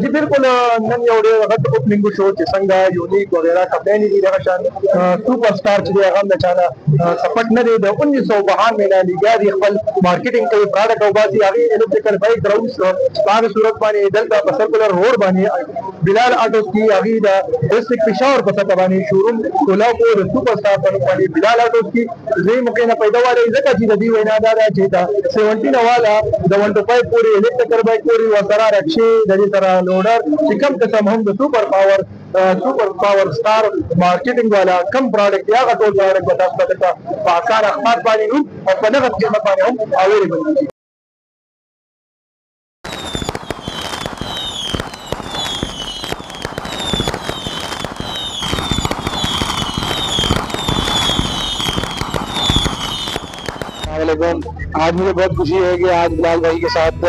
जी बिल्कुल नन एवढे वक्त ओपनिंग शो संघ यूनिक वगैरह कपड़े नहीं दे रहा सुपरस्टार चे हम चाना सपट न दे 1992 में लिया दी खपल मार्केटिंग के प्रोडक्ट और बासी आगे इलेक्ट्रिकल बाइक ग्राउंड्स बाग सूरत बानी दलता सर्कुलर रोड बानी बिलाल ऑटो की आगे दा डिस्ट्रिक्ट पेशावर पता बानी शोरूम कोल्हापुर सुपरस्टार पर बानी बिलाल ऑटो की जे मुके ना पैदा वाले जगह जी दी वेना दादा चेता 17 वाला द 125 पूरी इलेक्ट्रिकल बाइक पूरी वसरा रक्षे दरी तरह लोडर चिकम कसम हम सुपर पावर स्टार मार्केटिंग वाला कम प्रोडक्ट या टोल प्रोडक्ट बता सकता पाकार अखबार पानी हूं और पनगत कीमत पानी हम अवेलेबल आज मुझे बहुत खुशी है कि आज बिलाल भाई के साथ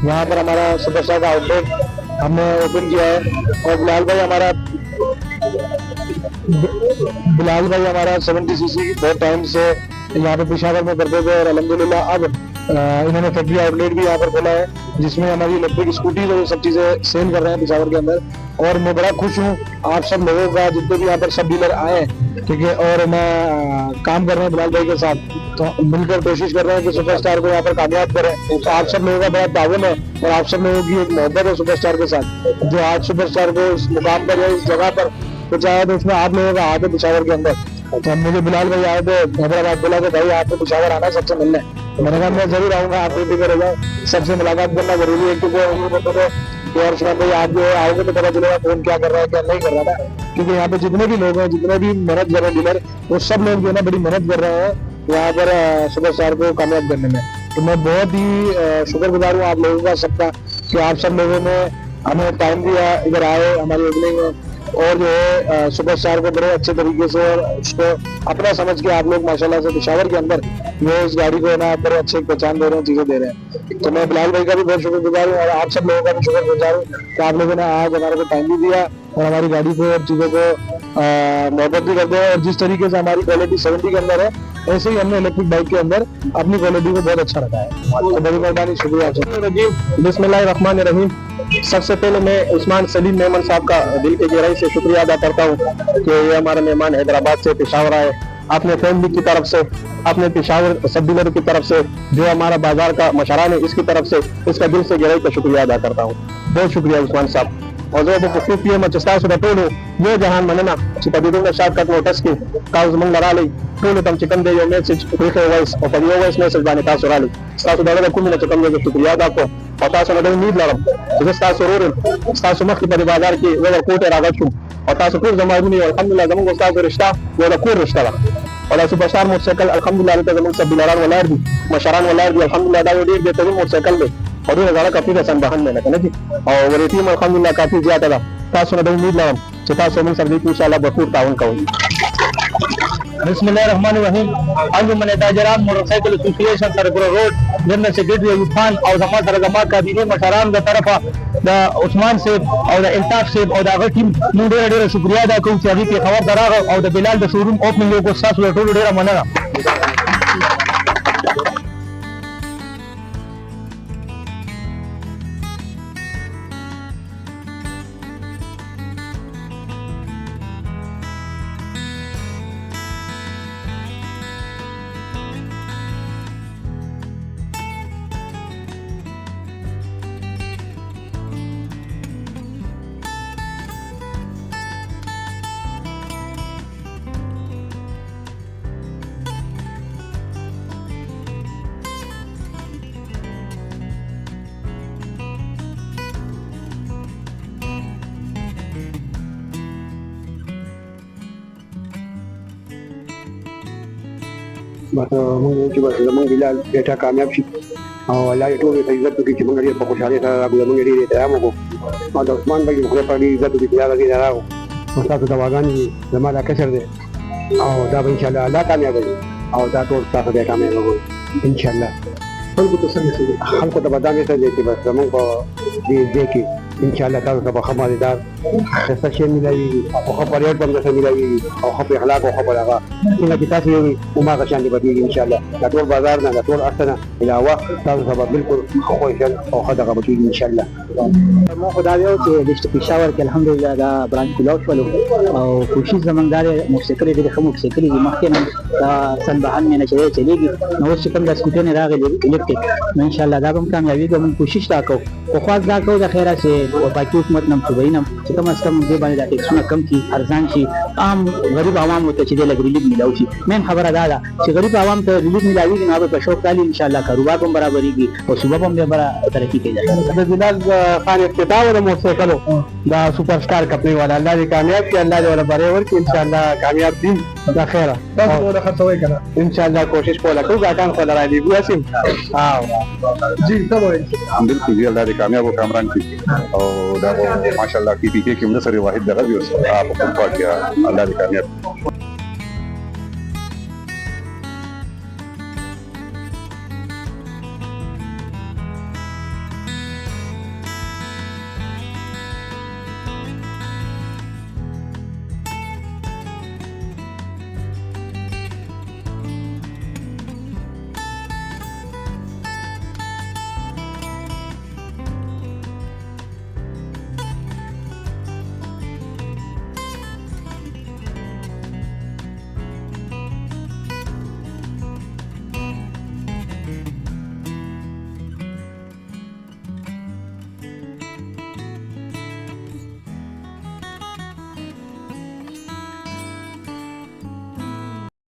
यहाँ पर हमारा सुपरस्टार का आउटलेट हमने ओपन किया है और बिलाल भाई हमारा 70 सीसी बहुत टाइम से यहाँ पे पेशावर में करते थे और अल्हम्दुलिल्लाह अब इन्होंने फैक्ट्री आउटलेट भी यहाँ पर खोला है जिसमें हमारी इलेक्ट्रिक स्कूटी और सब चीजें सेल कर रहे हैं पेशावर के अंदर। और मैं बड़ा खुश हूँ आप सब लोगों का जितने भी यहाँ पर सब डीलर आए हैं, ठीक है, और मैं काम कर रहे हैं बिलाल भाई के साथ, तो मिलकर कोशिश कर रहे हैं कि सुपरस्टार को यहाँ पर कामयाब करें। तो आप सब लोगों का बड़ा ताउन है और आप सब लोगों की एक मोहब्बत है सुपरस्टार के साथ, जो आज सुपरस्टार को इस मुकाम पर इस जगह पर पहुंचाया, तो उसमें आप लोगों का हाथ है पेशावर के अंदर। तो मुझे बिलाल भाई आए थे हैदराबाद, बोला कि भाई आपको पेशावर आना सबसे मिलने, तो मैंने कहा मैं जरूर आऊंगा, आप बेफिक्र हो जाए, सबसे मुलाकात करना जरूरी है क्योंकि और शायद भाई आप जो है आओगे तो पता चलेगा कौन क्या कर रहा है क्या नहीं कर रहा था, क्योंकि यहाँ पे जितने भी लोग हैं, जितने भी मेहनत कर रहे हैं डीलर, वो सब लोग जो है ना बड़ी मेहनत कर रहे हैं यहाँ पर सुपरस्टार को कामयाब करने में। तो मैं बहुत ही शुक्रगुजार हूँ आप लोगों का सबका कि आप सब लोगों ने हमें टाइम दिया, इधर आए हमारी ओपनिंग में, और जो है सुपरस्टार को बड़े अच्छे तरीके से और उसको अपना समझ के आप लोग माशाल्लाह से पेशावर के अंदर वो इस गाड़ी को ना बड़े अच्छे पहचान दे रहे हैं, चीजें दे रहे हैं। तो मैं बिलाल भाई का भी बहुत शुक्रगुजार हूँ और आप सब लोगों का भी शुक्रगुजार हूँ कि आप लोगों ने आज हमारे को टाइम भी दिया और हमारी गाड़ी को और चीजों को मोहब्बत भी करते हैं। और जिस तरीके से हमारी क्वालिटी 70 के अंदर है, ऐसे ही हमने इलेक्ट्रिक बाइक के अंदर अपनी क्वालिटी को बहुत अच्छा रखा है। तो बड़ी मेहरबानी, शुक्रिया। बिस्मिल्लाहिर्रहमानिर्रहीम। सबसे पहले मैं उस्मान सलीम मेमन साहब का दिल की गहराई से शुक्रिया अदा करता हूँ कि ये हमारे मेहमान हैदराबाद से पेशावर आए, अपने फैमिली की तरफ से, अपने पेशावर सब डीलर की तरफ से, जो हमारा बाजार का मशरान है इसकी तरफ से, इसका दिल से गहराई का शुक्रिया अदा करता हूँ। बहुत शुक्रिया उस्मान साहब। और जो खुफिया मचस्ता सुधा टोलो ये जहान मनना चिपदिदों शॉर्टकट नोटिस की काउज मंग लराली टोलो तम चिकन दे यो मैसेज रिखे वॉइस और पडियो वॉइस मैसेज बाने का सुराली स्ता सुधा को मिला चिकन दे शुक्रिया अदा को और तासो नदे नीड लरम तो स्ता सुरूर स्ता सुमख की बाजार की वो कोटे रागचू और तासो कुर जमानी अल्हम्दुलिल्लाह जमन को स्ता रिश्ता वो कोर रिश्ता और सुपरस्टार मोटरसाइकिल अल्हम्दुलिल्लाह ते जमन सब बिलारान वलार दी मशरान वलार दी अल्हम्दुलिल्लाह दा वो दे ते मोटरसाइकिल दे और 2000 काफी रसन बहन में ना जी और वो टीम अल्हम्दुलिल्लाह काफी ज्यादा था तासो नदे नीड लरम चिता सो में सर्दी इंशाल्लाह भरपूर ताउन करूंगी। बिस्मिल्लाहिर्रहमानिर्रहीम। अंजुमन ताजरान मोटरसाइकिल एसोसिएशन सरगुरो रोड जनरल सेक्रेटरी यूफान और जमात जमात का दीने मशरान का तरफा द उस्मान से और द इंताफ से और द टीम नु ढेर शुक्रिया अदा करूं कि अभी के खबर दरा और द बिलाल द शोरूम ओपनिंग को साथ टोल ढेर मना। बस मुझे बस जमन बिलाल बेटा कामयाब शी और अल्लाह ये तो इज्जत की चिमन गरी पको शाले था अब जमन गरी रहता है हमको और उस्मान भाई को पर इज्जत की बिलाल गरी रहा और साथ दवागान जमाला कसर दे और दा इंशाल्लाह अल्लाह कामयाब है और दा तो साथ बेटा में इंशाल्लाह हमको तो बता में से लेके बस जमन को दे के इंशाल्लाह ताला सब खमादेदार ښایسته شی ملاوېږي او ښه په ریټ به هم درته ملاوېږي او ښه په اخلاق او ښه په هغه څنګه چې تاسې ووایي هماغه شان دې بدلېږي انشاءالله دا ټول بازار نه دا ټول هر څه نه علاوه تاسو ته به بالکل ښه خوښیږي او ښه دغه به کېږي انشاءالله. ما خو دا ویل چې د پېښور کې الحمدلله دا برانچ کولاو شولو او کوشش زموږ دا دی موټرسایکل ډېرې ښه موټرسایکل دي مخکې نه دا سن بهن مې نه چې دی چلېږي نو اوس چې کوم دا سکوټرونه راغلي الکټریک نو انشاءالله دا به هم کامیابېږي موږ کوشش دا کوو خو خاص دا کوو د خیره چې وفاقي حکومت نه صوبایي نه چې کم از کم دې باندې دا ټیکسونه کم کړي ارزان شي عام غریب عوامو ته چې دی لږ ریلیف میلاو شي مین خبره دا ده چې غریب عوام ته ریلیف میلاوېږي نو هغه په شوق کالي انشاءالله کاروبار هم برابرېږي او صوبه به هم بیا ترقي کوي. د بلال خان افتتاح و د موټرسایکلو دا سپر سٹار کمپنی والا الله دې کامیاب کړي الله دې ولا بری ورکړي انشاءالله کامیاب دي دا خیره تاسو ټول خرڅوي کنه انشاءالله کوشش کوله کوو ګاټان خو لرای دی ګواسم جی ته وایي بالکل دی الله دې کامیاب او کامران کړي او دا ماشاءالله پی پی کې موږ سره واحد دغه دی اوس په کوم پاک الله دې کامیاب